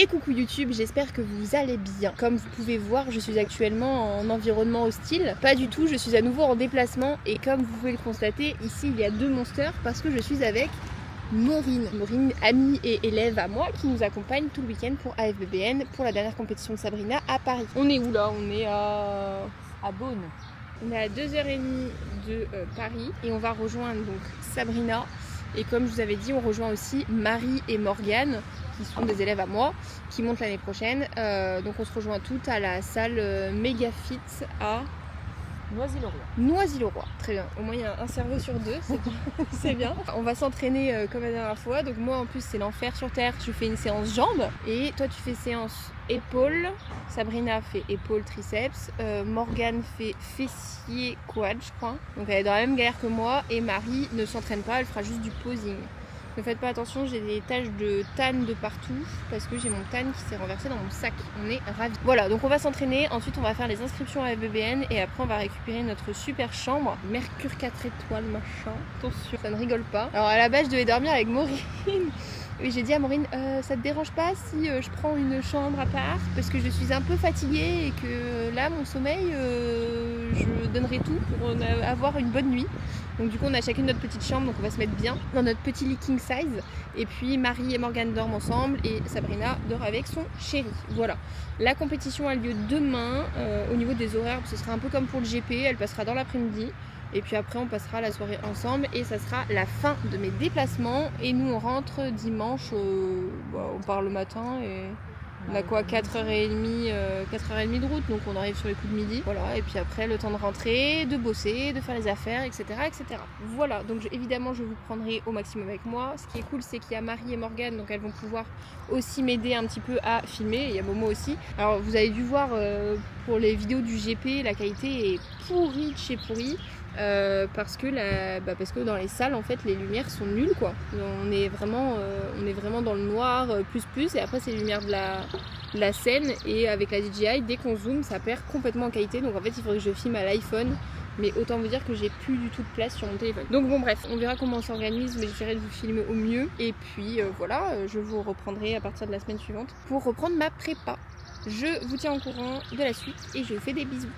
Et coucou YouTube, j'espère que vous allez bien. Comme vous pouvez voir, je suis actuellement en environnement hostile. Pas du tout, je suis à nouveau en déplacement et comme vous pouvez le constater, ici il y a deux monsters parce que je suis avec Maureen. Maureen, amie et élève à moi qui nous accompagne tout le week-end pour AFBBN pour la dernière compétition de Sabrina à Paris. On est où là? On est à Beaune. On est à 2h30 de Paris et on va rejoindre donc Sabrina. Et comme je vous avais dit, on rejoint aussi Marie et Morgane, qui sont des élèves à moi, qui montent l'année prochaine. Donc on se rejoint toutes à la salle Megafit à Noisy-le-Roi. Très bien. Au moins il y a un cerveau sur deux, c'est bien. C'est bien. On va s'entraîner comme la dernière fois. Donc moi en plus c'est l'enfer sur terre. Je fais une séance jambes et toi tu fais séance épaules. Sabrina fait épaules triceps. Morgane fait fessier quad je crois. Donc elle est dans la même galère que moi. Et Marie ne s'entraîne pas, elle fera juste du posing. Ne faites pas attention, j'ai des taches de tan de partout parce que j'ai mon tan qui s'est renversé dans mon sac. On est ravis. Voilà, donc on va s'entraîner. Ensuite, on va faire les inscriptions à FBBN et après, on va récupérer notre super chambre. Mercure 4 étoiles, machin. Attention, ça ne rigole pas. Alors, à la base, je devais dormir avec Maureen. Oui, j'ai dit à Maureen, ça te dérange pas si je prends une chambre à part parce que je suis un peu fatiguée et que là, mon sommeil, je donnerai tout pour avoir une bonne nuit. Donc du coup on a chacune notre petite chambre, donc on va se mettre bien dans notre petit lit king size. Et puis Marie et Morgane dorment ensemble et Sabrina dort avec son chéri. Voilà. La compétition a lieu demain. Au niveau des horaires, ce sera un peu comme pour le GP, elle passera dans l'après-midi. Et puis après on passera la soirée ensemble et ça sera la fin de mes déplacements. Et nous on rentre dimanche, on part le matin et... On a quoi, 4h30 de route, donc on arrive sur les coups de midi. Voilà, et puis après, le temps de rentrer, de bosser, de faire les affaires, etc. etc. Voilà, donc évidemment, je vous prendrai au maximum avec moi. Ce qui est cool, c'est qu'il y a Marie et Morgane, donc elles vont pouvoir aussi m'aider un petit peu à filmer. Et il y a Momo aussi. Alors, vous avez dû voir pour les vidéos du GP, la qualité est pourrie de chez pourrie. Parce que dans les salles en fait les lumières sont nulles quoi. On est vraiment dans le noir plus et après c'est les lumières de la scène et avec la DJI dès qu'on zoome ça perd complètement en qualité donc en fait il faudrait que je filme à l'iPhone mais autant vous dire que j'ai plus du tout de place sur mon téléphone. Donc bon bref, on verra comment on s'organise mais j'essaierai de vous filmer au mieux et puis voilà, je vous reprendrai à partir de la semaine suivante pour reprendre ma prépa. Je vous tiens au courant de la suite et je vous fais des bisous.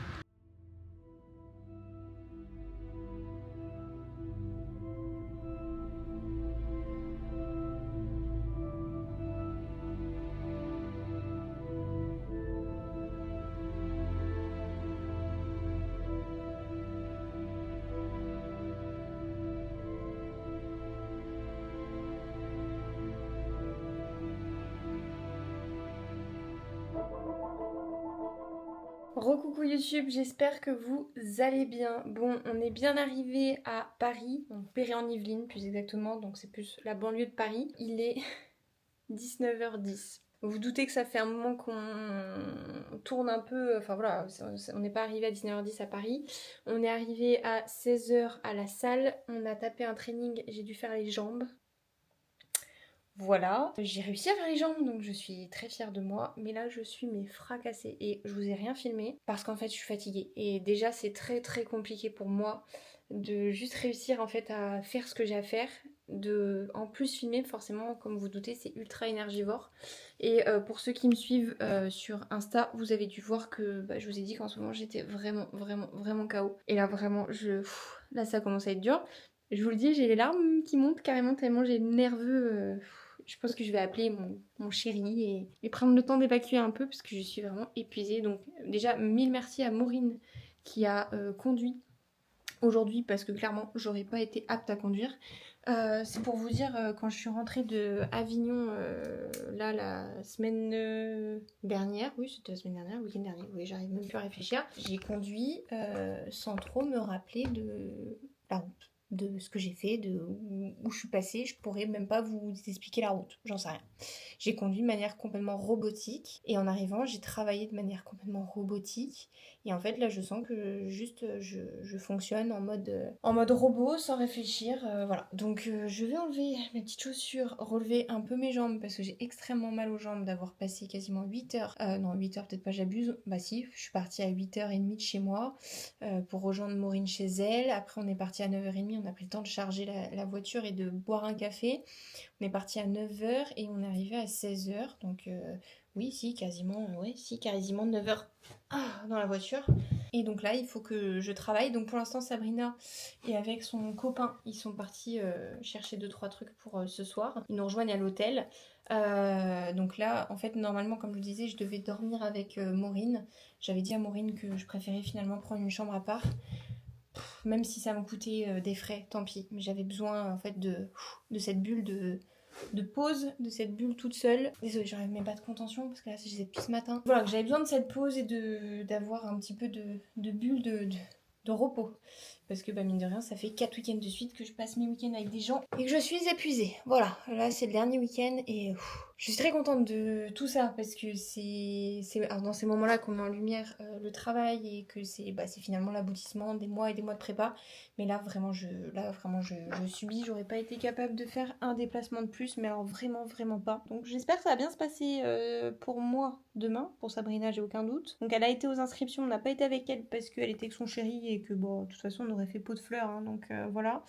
Recoucou YouTube, j'espère que vous allez bien. Bon, on est bien arrivé à Paris, donc Péray-en-Yvelines plus exactement, donc c'est plus la banlieue de Paris. Il est 19h10. Vous vous doutez que ça fait un moment qu'on tourne un peu, enfin voilà, on n'est pas arrivé à 19h10 à Paris. On est arrivé à 16h à la salle, on a tapé un training, j'ai dû faire les jambes. Voilà, j'ai réussi à faire les jambes donc je suis très fière de moi, mais là je suis fracassée et je vous ai rien filmé parce qu'en fait je suis fatiguée et déjà c'est très très compliqué pour moi de juste réussir en fait à faire ce que j'ai à faire, de en plus filmer forcément comme vous doutez c'est ultra énergivore et pour ceux qui me suivent sur Insta vous avez dû voir que je vous ai dit qu'en ce moment j'étais vraiment KO et là vraiment là ça commence à être dur. Je vous le dis, j'ai les larmes qui montent carrément tellement j'ai le nerveux. Je pense que je vais appeler mon chéri et prendre le temps d'évacuer un peu parce que je suis vraiment épuisée. Donc déjà, mille merci à Maureen qui a conduit aujourd'hui parce que clairement, j'aurais pas été apte à conduire. C'est pour vous dire, quand je suis rentrée de Avignon, là, la semaine dernière, oui, c'était la semaine dernière, le week-end dernier, oui, j'arrive même plus à réfléchir, j'ai conduit sans trop me rappeler de la route, de ce que j'ai fait, de où je suis passée. Je pourrais même pas vous expliquer la route, j'en sais rien. J'ai conduit de manière complètement robotique et en arrivant, j'ai travaillé de manière complètement robotique. Et en fait, là, je sens que juste je fonctionne en mode robot sans réfléchir. Voilà. Donc, je vais enlever mes petites chaussures, relever un peu mes jambes parce que j'ai extrêmement mal aux jambes d'avoir passé quasiment 8 heures. Non, 8 heures, peut-être pas, j'abuse. Bah, si, je suis partie à 8h30 de chez moi pour rejoindre Maureen chez elle. Après, on est parti à 9h30, on a pris le temps de charger la voiture et de boire un café. On est parti à 9h et on est arrivé à 16h. Donc oui, quasiment 9h dans la voiture. Et donc là, il faut que je travaille. Donc pour l'instant, Sabrina est avec son copain. Ils sont partis chercher 2-3 trucs pour ce soir. Ils nous rejoignent à l'hôtel. Donc là, en fait, normalement, comme je vous disais, je devais dormir avec Maureen. J'avais dit à Maureen que je préférais finalement prendre une chambre à part. Même si ça me coûtait des frais, tant pis. Mais j'avais besoin en fait de cette bulle de pause, de cette bulle toute seule. Désolée, j'enlève mes bas de contention parce que là, je les ai depuis ce matin. Voilà, que j'avais besoin de cette pause et d'avoir un petit peu de bulle de repos. Parce que mine de rien, ça fait 4 week-ends de suite que je passe mes week-ends avec des gens et que je suis épuisée. Voilà, là c'est le dernier week-end et je suis très contente de tout ça parce que c'est dans ces moments-là qu'on met en lumière le travail et que c'est finalement l'aboutissement des mois et des mois de prépa. Mais là vraiment je subis, j'aurais pas été capable de faire un déplacement de plus, mais alors vraiment pas. Donc j'espère que ça va bien se passer pour moi demain, pour Sabrina j'ai aucun doute. Donc elle a été aux inscriptions, on n'a pas été avec elle parce qu'elle était avec son chéri et que bon de toute façon on aurait fait pot de fleurs hein, donc voilà.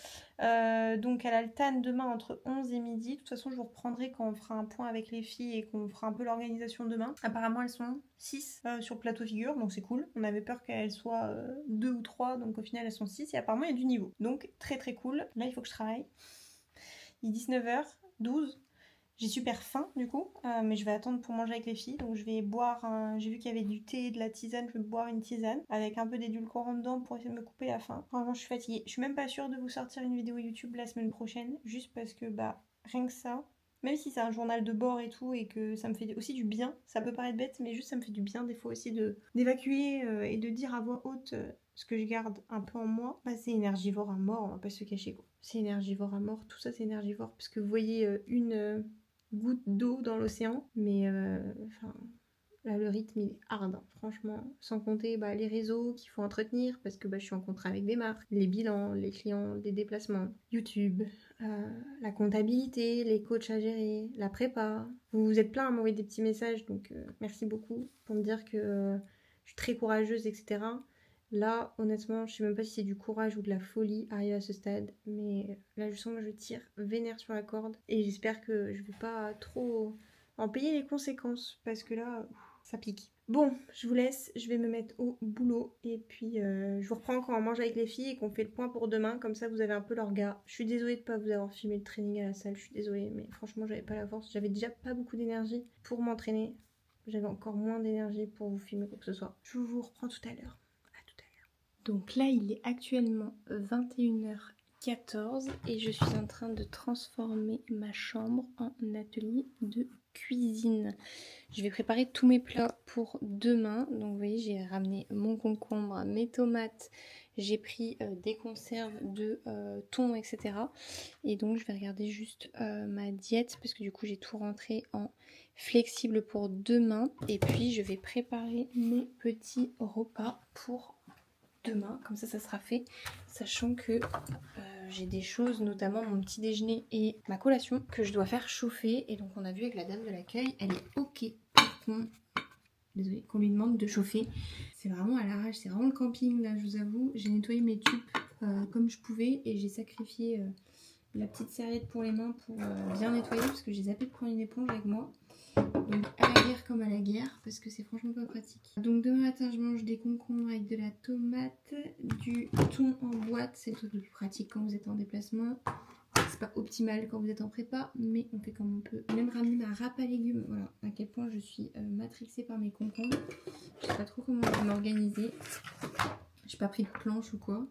Donc elle a le TAN demain entre 11 et midi. De toute façon je vous reprendrai quand on fera un point avec les filles et qu'on fera un peu l'organisation demain. Apparemment elles sont 6 sur plateau figure, donc c'est cool. On avait peur qu'elles soient 2 ou 3, donc au final elles sont 6 et apparemment il y a du niveau. Donc très cool. Là il faut que je travaille. Il est 19h12. J'ai super faim du coup, mais je vais attendre pour manger avec les filles. Donc je vais boire, j'ai vu qu'il y avait du thé et de la tisane, je vais boire une tisane avec un peu d'édulcorant dedans pour essayer de me couper la faim. Vraiment je suis fatiguée. Je suis même pas sûre de vous sortir une vidéo YouTube la semaine prochaine, juste parce que rien que ça, même si c'est un journal de bord et tout et que ça me fait aussi du bien, ça peut paraître bête mais juste ça me fait du bien des fois aussi d'évacuer et de dire à voix haute ce que je garde un peu en moi. C'est énergivore à mort, on va pas se cacher quoi. C'est énergivore à mort, tout ça c'est énergivore parce que vous voyez une goutte d'eau dans l'océan, mais là le rythme il est hard hein, franchement, sans compter les réseaux qu'il faut entretenir parce que je suis en contrat avec des marques, les bilans, les clients, les déplacements, YouTube, la comptabilité, les coachs à gérer, la prépa. Vous êtes plein à m'envoyer des petits messages, donc merci beaucoup pour me dire que je suis très courageuse, etc. Là, honnêtement, je sais même pas si c'est du courage ou de la folie arrivé à ce stade, mais là, je sens que je tire vénère sur la corde et j'espère que je vais pas trop en payer les conséquences parce que là, ça pique. Bon, je vous laisse, je vais me mettre au boulot et puis je vous reprends quand on mange avec les filles et qu'on fait le point pour demain, comme ça vous avez un peu leur regard. Je suis désolée de pas vous avoir filmé le training à la salle, je suis désolée, mais franchement, j'avais pas la force, j'avais déjà pas beaucoup d'énergie pour m'entraîner. J'avais encore moins d'énergie pour vous filmer quoi que ce soit. Je vous reprends tout à l'heure. Donc là, il est actuellement 21h14 et je suis en train de transformer ma chambre en atelier de cuisine. Je vais préparer tous mes plats pour demain. Donc vous voyez, j'ai ramené mon concombre, mes tomates, j'ai pris des conserves de thon, etc. Et donc je vais regarder juste ma diète parce que du coup j'ai tout rentré en flexible pour demain. Et puis je vais préparer mes petits repas pour demain, comme ça sera fait, sachant que j'ai des choses, notamment mon petit déjeuner et ma collation que je dois faire chauffer. Et donc on a vu avec la dame de l'accueil, elle est ok qu'on lui demande de chauffer. C'est vraiment à l'arrache, c'est vraiment le camping là, je vous avoue. J'ai nettoyé mes tubes comme je pouvais et j'ai sacrifié la petite serviette pour les mains pour bien nettoyer parce que j'ai zappé de prendre une éponge avec moi. Donc à la guerre comme à la guerre parce que c'est franchement pas pratique. Donc demain matin je mange des concombres avec de la tomate, du thon en boîte, c'est le truc le plus pratique quand vous êtes en déplacement. C'est pas optimal quand vous êtes en prépa, mais on fait comme on peut. J'ai même ramené ma râpe à légumes, voilà à quel point je suis matrixée par mes concombres. Je sais pas trop comment je vais m'organiser. J'ai pas pris de planche ou quoi.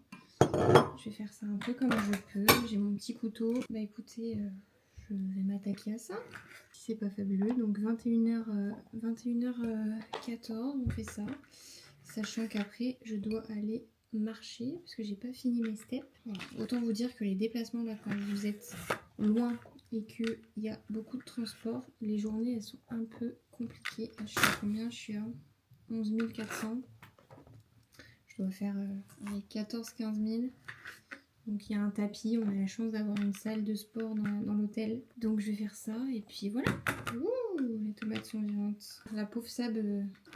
Je vais faire ça un peu comme je peux. J'ai mon petit couteau. Écoutez, je vais m'attaquer à ça. Si c'est pas fabuleux. Donc 21h14, on fait ça. Sachant qu'après, je dois aller marcher parce que j'ai pas fini mes steps. Voilà. Autant vous dire que les déplacements là, quand vous êtes loin et qu'il y a beaucoup de transport, les journées elles sont un peu compliquées. Je sais à combien, je suis à 11 400. Je dois faire 14-15 000. Donc il y a un tapis, on a la chance d'avoir une salle de sport dans l'hôtel. Donc je vais faire ça et puis voilà. Ouh, les tomates sont vivantes. La pauvre Sab,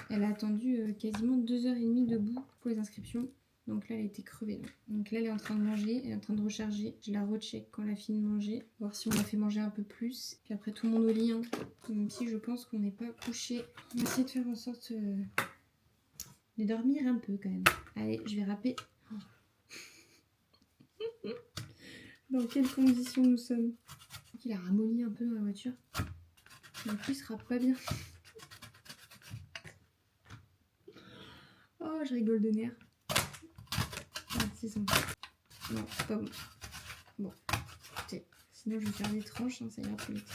elle a attendu quasiment 2h30 debout pour les inscriptions. Donc là, elle était crevée. Donc là, elle est en train de manger, elle est en train de recharger. Je la recheck quand elle a fini de manger. Voir si on la fait manger un peu plus. Puis après, tout le monde au lit. Hein. Même si je pense qu'on n'est pas couché. On va essayer de faire en sorte de dormir un peu quand même. Allez, je vais râper. Dans quelles conditions nous sommes? Il a ramolli un peu dans la voiture. Du coup, il se rappe pas bien. Oh, je rigole de nerfs. Ah, c'est ça. Non, c'est pas bon. Bon, écoutez, sinon je vais faire des tranches, hein, ça ira plus vite.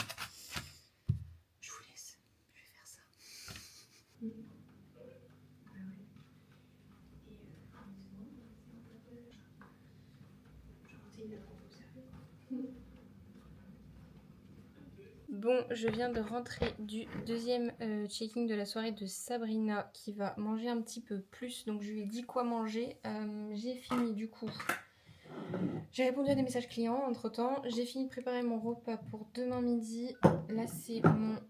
Je vous laisse, je vais faire ça. Bon, je viens de rentrer du deuxième checking de la soirée de Sabrina qui va manger un petit peu plus. Donc je lui ai dit quoi manger. J'ai fini du coup. J'ai répondu à des messages clients entre temps. J'ai fini de préparer mon repas pour demain midi. Là c'est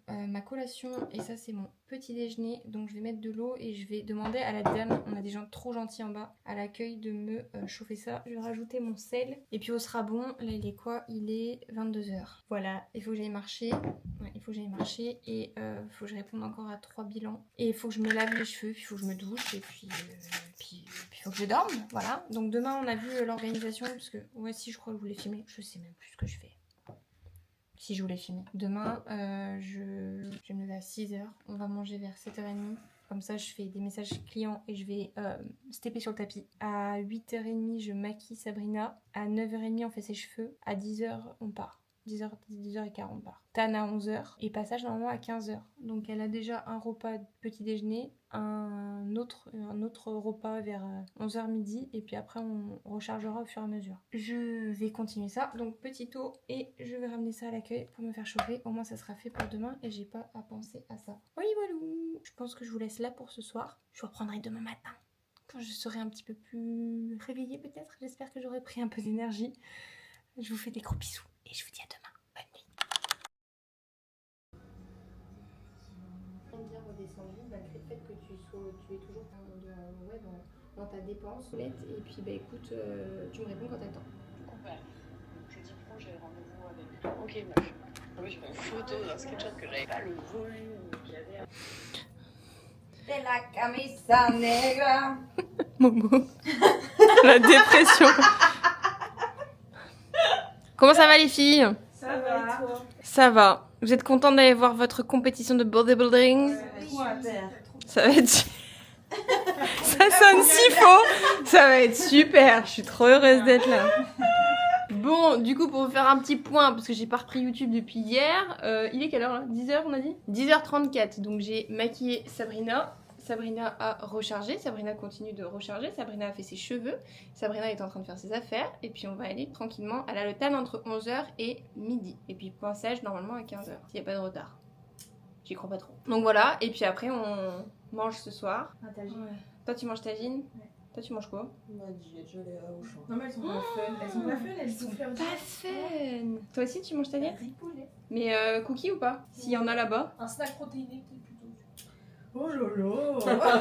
ma collation et ça c'est mon petit déjeuner. Donc je vais mettre de l'eau et je vais demander à la dame, on a des gens trop gentils en bas, à l'accueil de me chauffer ça. Je vais rajouter mon sel et puis on sera bon. Là il est quoi? Il est 22h. Voilà, il faut que j'aille marcher. Ouais, il faut que j'aille marcher et il faut que je réponde encore à 3 bilans. Et il faut que je me lave les cheveux, puis il faut que je me douche et puis il faut que je dorme. Voilà. Donc demain on a vu l'organisation parce que ouais si je crois que je voulais filmer. Je sais même plus ce que je fais. Si je voulais filmer. Demain je vais me lever à 6h. On va manger vers 7h30. Comme ça je fais des messages clients et je vais stepper sur le tapis. À 8h30 je maquille Sabrina. À 9h30 on fait ses cheveux. À 10h on part. 10h40 on part. Tan à 11h et passage normalement à 15h. Donc elle a déjà un repas petit déjeuner, un autre repas vers 11h midi et puis après on rechargera au fur et à mesure. Je vais continuer ça, donc petit eau et je vais ramener ça à l'accueil pour me faire chauffer. Au moins ça sera fait pour demain et j'ai pas à penser à ça. Oui voilà. Je pense que je vous laisse là pour ce soir. Je vous reprendrai demain matin. Quand je serai un petit peu plus réveillée peut-être. J'espère que j'aurai pris un peu d'énergie. Je vous fais des gros bisous et je vous dis à demain. Bonne nuit. Bien redescendu malgré le fait que tu es toujours dans ta dépense et puis bah écoute, tu me réponds quand t'as le temps. Ouais. Jeudi pro, j'ai rendez-vous avec toi. Ok, meuf. En plus, je fais une photo dans SketchUp que j'avais pas le volume que j'avais. De la camisa negra. Momo. La dépression. Comment ça va les filles? Ça va. Ça va. Vous êtes contente d'aller voir votre compétition de bodybuilding? Ça va être... Ça sonne si faux. Ça va être super. Je suis trop heureuse d'être là. Bon, du coup, pour vous faire un petit point, parce que j'ai pas repris YouTube depuis hier, il est quelle heure là? 10h on a dit? 10h34, donc j'ai maquillé Sabrina. Sabrina a rechargé, Sabrina continue de recharger, Sabrina a fait ses cheveux, Sabrina est en train de faire ses affaires, et puis on va aller tranquillement. Elle a le tan entre 11h et midi, et puis poinçage normalement à 15h, s'il n'y a pas de retard. J'y crois pas trop. Donc voilà, et puis après on mange ce soir. Ah, tagine. Ouais. Toi tu manges tagine? Ouais. Toi tu manges quoi? On m'a dit, je vais au champ. Non mais elles sont pas fun, elles sont pas fun, elles sont Pas fun. Toi aussi tu manges tagine? Mais cookie ou pas? S'il y en a là-bas. Un snack protéiné peut-être plutôt. Oh lolo. Un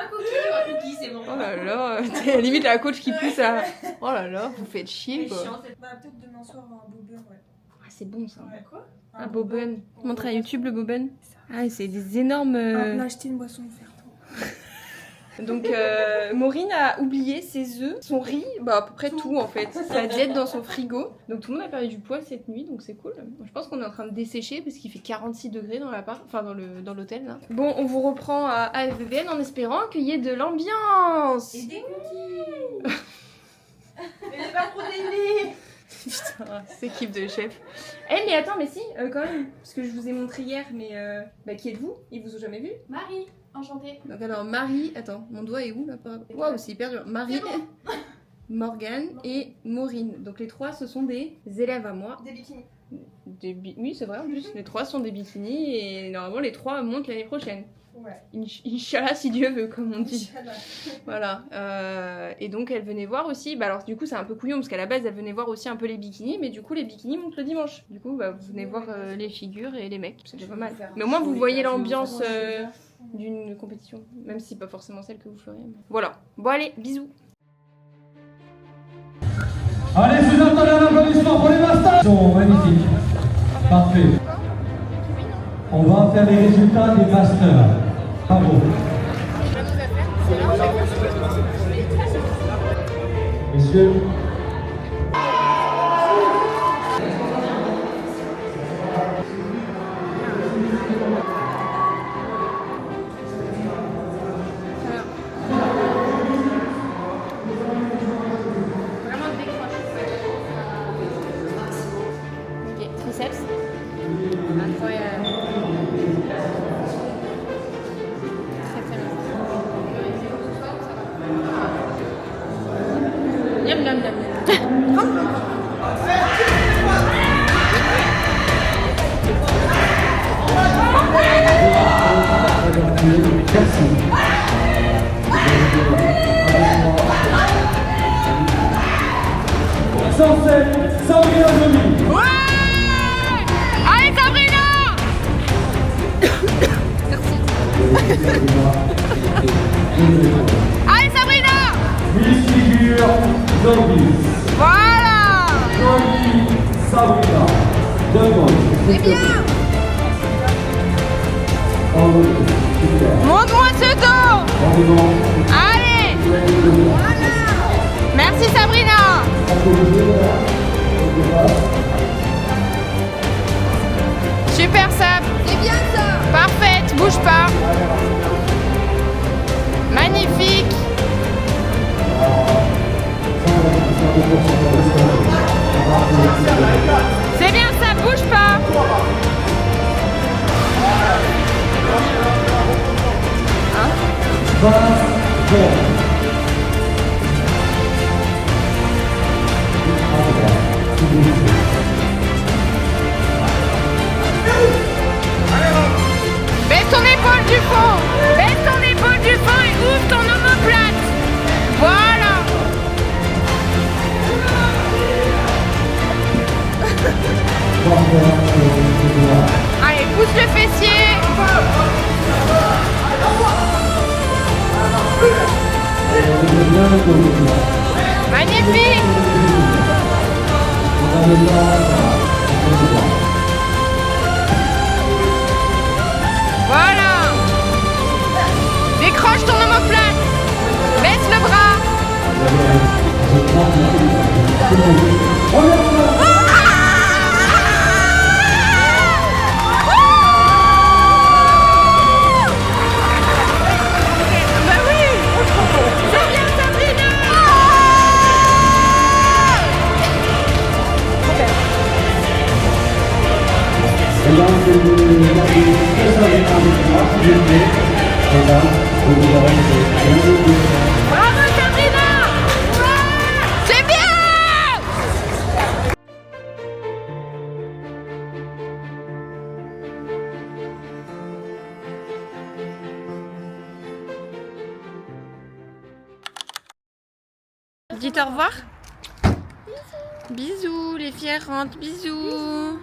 cookie c'est bon. Oh là là, t'es limite la coach qui pousse à... Oh là là, vous faites chier quoi. Bah peut-être demain soir un bobber, ouais. Ah c'est bon ça. Ouais, quoi? Un boben. Montre à YouTube le boben. Ah c'est des énormes... On a acheté une boisson offerte. Donc Maureen a oublié ses œufs, son riz, bah à peu près tout en fait. Ça a dû être dans son frigo. Donc tout le monde a perdu du poids cette nuit, donc c'est cool. Je pense qu'on est en train de dessécher parce qu'il fait 46 degrés dans l'appart, enfin dans l'hôtel là. Bon, on vous reprend à AFBVN en espérant qu'il y ait de l'ambiance. Et des cookies. Mais c'est pas protéiné. Putain, c'est équipe de chef. Eh mais attends, mais si, quand même, parce que je vous ai montré hier, mais bah qui êtes-vous? Ils vous ont jamais vu? Marie, enchantée. Donc alors Marie, attends, mon doigt est où là? Waouh, c'est hyper dur. Marie, Morgane et Maureen. Donc les trois, ce sont des élèves à moi. Des bikinis. Oui, c'est vrai en plus. Les trois sont des bikinis et normalement les trois montent l'année prochaine. Ouais. Inch'Allah si Dieu veut, comme on dit. Inch'Allah. Voilà. Et donc elle venait voir aussi, bah alors du coup c'est un peu couillon parce qu'à la base elle venait voir aussi un peu les bikinis, mais du coup les bikinis montent le dimanche. Du coup bah, vous venez voir les figures et les mecs, c'est déjà pas mal. Mais au moins vous voyez l'ambiance d'une compétition, même si c'est pas forcément celle que vous ferez. Mais... Voilà. Bon allez, bisous. Allez, je vous attendez un applaudissement pour les masters. Ils sont magnifiques. Parfait. On va faire les résultats des masters. Bravo. Messieurs. Ok, triceps. Incroyable. Très très bien. Miam miam miam. Sabrina Joly. Allez Sabrina. Allez Sabrina. Miss Figure Zombie. Voilà. Jolie Sabrina. Demande. C'est bien. Bravo. Super. Montre-moi ce dos. Bravo. Allez. Voilà. Merci Sabrina. Super Sab. C'est bien ça. Parfaite, bouge pas. Magnifique. C'est bien ça, bouge pas. Baisse ton épaule du fond. Baisse ton épaule du fond et ouvre ton omoplate. Voilà. Allez, pousse le fessier. Magnifique. Voilà. Décroche ton omoplate. Baisse le bras. Bah oui. C'est bien Sabrina. Bravo Sabrina. C'est bien. Dites au revoir. Bisous, les fiers rentrent, bisous.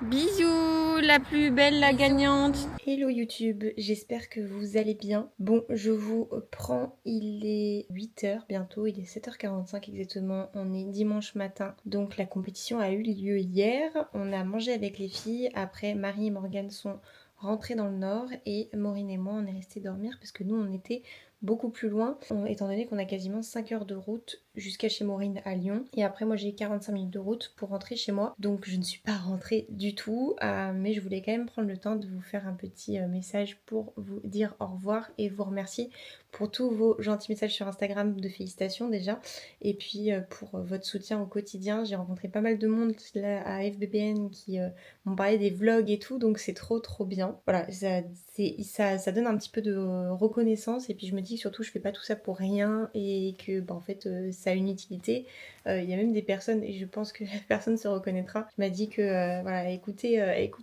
Bisous, la plus belle, la gagnante. Hello YouTube, j'espère que vous allez bien. Bon, je vous prends, il est 8h bientôt, il est 7h45 exactement, on est dimanche matin. Donc la compétition a eu lieu hier, on a mangé avec les filles, après Marie et Morgane sont rentrées dans le nord et Maureen et moi on est restés dormir parce que nous on était beaucoup plus loin, étant donné qu'on a quasiment 5 heures de route jusqu'à chez Maureen à Lyon. Et après moi j'ai 45 minutes de route pour rentrer chez moi, donc je ne suis pas rentrée du tout, mais je voulais quand même prendre le temps de vous faire un petit message pour vous dire au revoir et vous remercier pour tous vos gentils messages sur Instagram de félicitations déjà, et puis pour votre soutien au quotidien. J'ai rencontré pas mal de monde là, à FBBN qui m'ont parlé des vlogs et tout, donc c'est trop bien. Voilà, ça donne un petit peu de reconnaissance, et puis je me dis dis que surtout je fais pas tout ça pour rien et que bah, en fait ça a une utilité. Il y a même des personnes, et je pense que la personne se reconnaîtra, qui m'a dit que voilà, écouter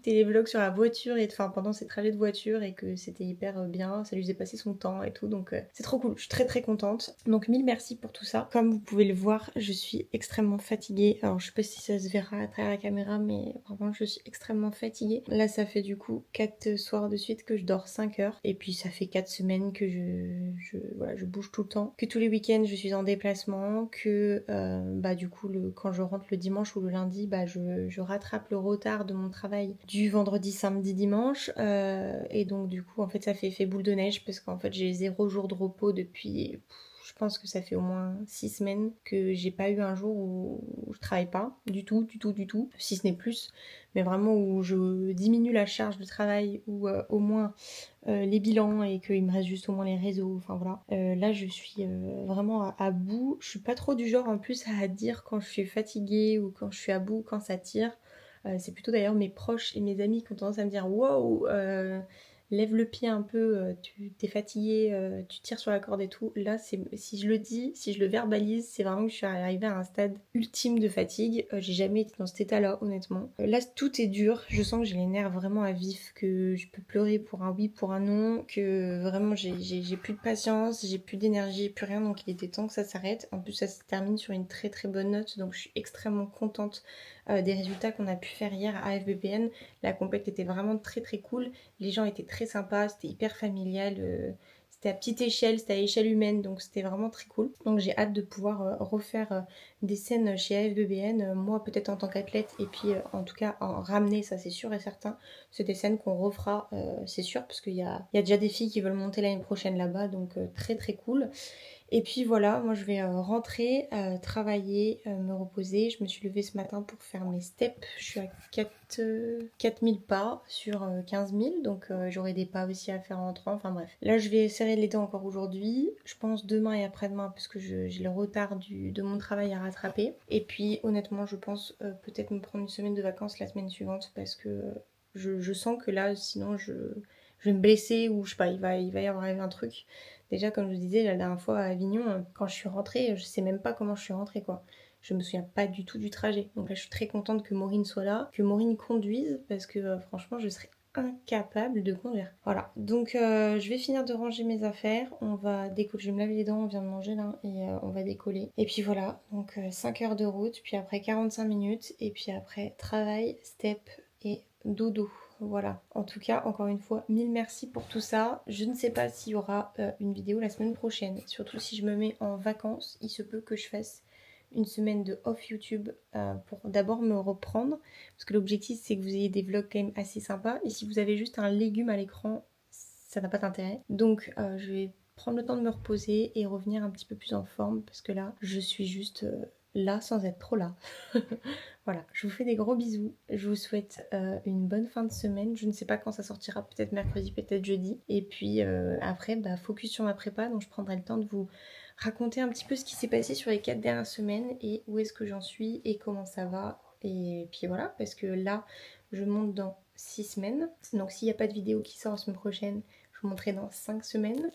les vlogs sur la voiture et enfin pendant ses trajets de voiture et que c'était hyper bien, ça lui faisait passer son temps et tout, donc c'est trop cool, je suis très très contente. Donc mille merci pour tout ça. Comme vous pouvez le voir, je suis extrêmement fatiguée. Alors je sais pas si ça se verra à travers la caméra, mais vraiment je suis extrêmement fatiguée. Là ça fait du coup 4 soirs de suite que je dors 5 heures et puis ça fait 4 semaines que je bouge tout le temps, que tous les week-ends je suis en déplacement, que bah du coup quand je rentre le dimanche ou le lundi, bah je rattrape le retard de mon travail du vendredi, samedi, dimanche et donc du coup en fait ça fait effet boule de neige parce qu'en fait j'ai 0 jour de repos depuis je pense que ça fait au moins 6 semaines que j'ai pas eu un jour où je travaille pas du tout, si ce n'est plus, mais vraiment où je diminue la charge de travail ou au moins les bilans et qu'il me reste juste au moins les réseaux, enfin voilà. Là je suis vraiment à bout. Je suis pas trop du genre en plus à dire quand je suis fatiguée ou quand je suis à bout, quand ça tire. C'est plutôt d'ailleurs mes proches et mes amis qui ont tendance à me dire wow, lève le pied un peu, tu t'es fatiguée, tu tires sur la corde et tout. Là, si je le dis, si je le verbalise, c'est vraiment que je suis arrivée à un stade ultime de fatigue. J'ai jamais été dans cet état-là, honnêtement. Là, tout est dur. Je sens que j'ai les nerfs vraiment à vif, que je peux pleurer pour un oui, pour un non, que vraiment j'ai plus de patience, j'ai plus d'énergie, plus rien. Donc il était temps que ça s'arrête. En plus, ça se termine sur une très très bonne note. Donc je suis extrêmement contente des résultats qu'on a pu faire hier à FBPN. La compète était vraiment très très cool. Les gens étaient très sympas, c'était hyper familial, c'était à petite échelle, c'était à échelle humaine, donc c'était vraiment très cool. Donc j'ai hâte de pouvoir refaire des scènes chez AFBBN, moi peut-être en tant qu'athlète, et puis en tout cas en ramener, ça c'est sûr et certain. C'est des scènes qu'on refera, c'est sûr, parce qu'il y a déjà des filles qui veulent monter l'année prochaine là-bas, donc très très cool. Et puis voilà, moi je vais rentrer, travailler, me reposer. Je me suis levée ce matin pour faire mes steps. Je suis à 4000 pas sur 15 000, donc j'aurai des pas aussi à faire en rentrant. Enfin bref. Là je vais serrer les dents encore aujourd'hui. Je pense demain et après-demain parce que j'ai le retard de mon travail à rattraper. Et puis honnêtement je pense peut-être me prendre une semaine de vacances la semaine suivante parce que je sens que là sinon je vais me blesser ou je sais pas, il va y avoir un truc. Déjà, comme je vous disais la dernière fois à Avignon, quand je suis rentrée, je sais même pas comment je suis rentrée quoi. Je me souviens pas du tout du trajet. Donc là, je suis très contente que Maureen soit là, que Maureen conduise, parce que franchement, je serais incapable de conduire. Voilà. Donc je vais finir de ranger mes affaires. On va décoller. Je vais me laver les dents, on vient de manger là, et on va décoller. Et puis voilà. Donc 5 heures de route, puis après 45 minutes, et puis après travail, step et dodo. Voilà, en tout cas, encore une fois, mille merci pour tout ça. Je ne sais pas s'il y aura une vidéo la semaine prochaine. Surtout si je me mets en vacances, il se peut que je fasse une semaine de off YouTube pour d'abord me reprendre. Parce que l'objectif, c'est que vous ayez des vlogs quand même assez sympas. Et si vous avez juste un légume à l'écran, ça n'a pas d'intérêt. Donc, je vais prendre le temps de me reposer et revenir un petit peu plus en forme. Parce que là, je suis juste là sans être trop là. Voilà, je vous fais des gros bisous. Je vous souhaite une bonne fin de semaine. Je ne sais pas quand ça sortira, peut-être mercredi, peut-être jeudi. Et puis après, bah, focus sur ma prépa. Donc je prendrai le temps de vous raconter un petit peu ce qui s'est passé sur les 4 dernières semaines et où est-ce que j'en suis et comment ça va. Et puis voilà, parce que là, je monte dans 6 semaines. Donc s'il n'y a pas de vidéo qui sort la semaine prochaine, je vous montrerai dans 5 semaines.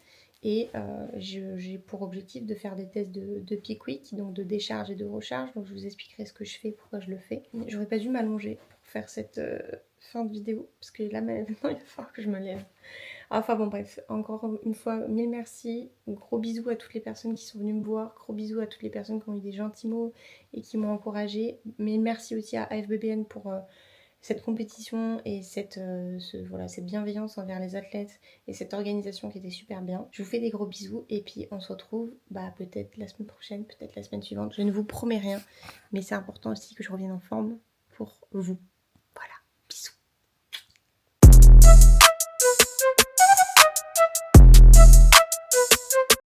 Et j'ai pour objectif de faire des tests de peak week, donc de décharge et de recharge. Donc je vous expliquerai ce que je fais, pourquoi je le fais. J'aurais pas dû m'allonger pour faire cette fin de vidéo, parce que là maintenant il va falloir que je me lève. Enfin bon bref, encore une fois, mille merci. Gros bisous à toutes les personnes qui sont venues me voir. Gros bisous à toutes les personnes qui ont eu des gentils mots et qui m'ont encouragée. Mais merci aussi à AFBBN pour cette compétition et cette bienveillance envers les athlètes et cette organisation qui était super bien. Je vous fais des gros bisous et puis on se retrouve peut-être la semaine prochaine, peut-être la semaine suivante. Je ne vous promets rien, mais c'est important aussi que je revienne en forme pour vous.